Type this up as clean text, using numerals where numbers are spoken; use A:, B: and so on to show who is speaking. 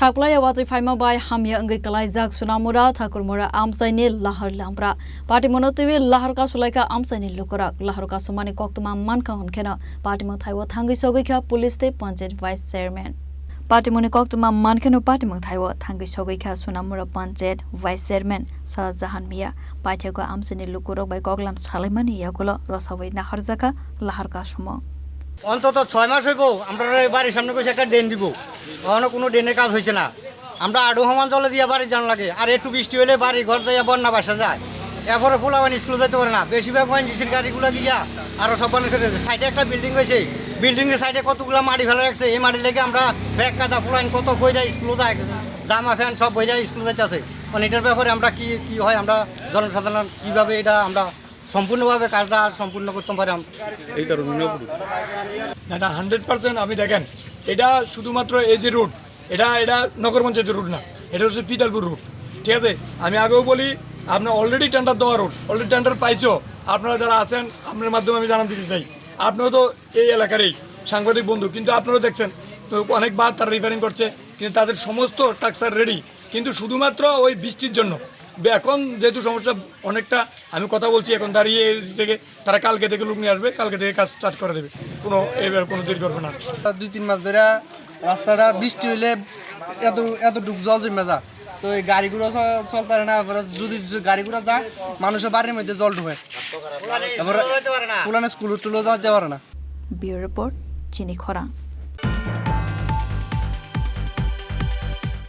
A: Taklaya wati faima bai hamya ngai kalai jak sunamura thakurmura amsaini lahar lambra party monotivi lahar ka sulaika amsaini lukorak lahar ka sumani koktuma manka honkhena party mo thaiwo thangi sogikha police te panchayat vice chairman party moni koktuma mankheno party mo thaiwo thangi sogikha sunamura panchayat vice chairman Shahjahan Mia party ko amsaini lukorok bai koklam salaimani yakulo rosawai nahar jaka lahar ka sumo
B: অন্তত 6 মাস হইব আমরা বাড়ির সামনে কইছে একটা drain দিব এখনো কোনো ড্রেনের কাজ হইছে না আমরা আড়ু সমান জলে দিয়া বাড়ি জান লাগে আর একটু বৃষ্টি হলে বাড়ি ঘর যাইয়া বন্যা বাসা যায় এরপরে ফুলাবান স্কুল যাইতে পারে না বেশিরভাগ ওএনজিসির গাড়িগুলো দিয়া আরো সব বানিয়ে ফেলে সাইডে একটা বিল্ডিং হয়েছে বিল্ডিংয়ের সাইডে কতগুলো মাটি ফেলে রাখছে এই মাটি লেগে আমরা ব্যাগ কাদা ফুলাইন কত বইরা স্কুল যায় জামা ফ্যান সব বইরা স্কুল যাইতে আছে মানে এটার ব্যাপারে আমরা কি কি হয় আমরা জনসাধারণ কীভাবে এটা আমরা সম্পূর্ণভাবে কাজটা সম্পূর্ণ করতে পারি
C: এই কারণে না 100% আমি দেখেন এটা শুধুমাত্র এই যে রুট এটা নগর পঞ্চায়েতের রুট না এটা হচ্ছে পিতালপুর রুট ঠিক আছে আমি আগেও বলি আপনার অলরেডি টেন্ডার দেওয়া রুট অলরেডি টেন্ডার পাইছো আপনারা যারা আছেন আপনার মাধ্যমে আমি জানাতে দিতে চাই আপনারা তো এই এলাকারই সাংবাদিক বন্ধু কিন্তু আপনারাও দেখছেন তো অনেকবার তারা রিপেয়ারিং করছে কিন্তু তাদের সমস্ত টাকসার রেডি কিন্তু শুধুমাত্র ওই বৃষ্টির জন্য এখন যেহেতু সমস্যা অনেকটা আমি কথা বলছি এখন দাঁড়িয়ে থেকে তারা কালকে থেকে লোক নিয়ে আসবে কালকে থেকে কাজ স্টার্ট করে দেবে এবার কোনো দেরি করবে না
D: 2-3 মাস ধরে রাস্তাটা বৃষ্টি হইলে এতটুক জল জমে যায় তো এই গাড়িগুলো চলতে পারে না যদি গাড়িগুলো যায় মানুষের বাড়ির মধ্যে জল ঢুকে তারপরে পুরানো স্কুল টুলো যেতে পারে না
A: Bureau Report Chini Khora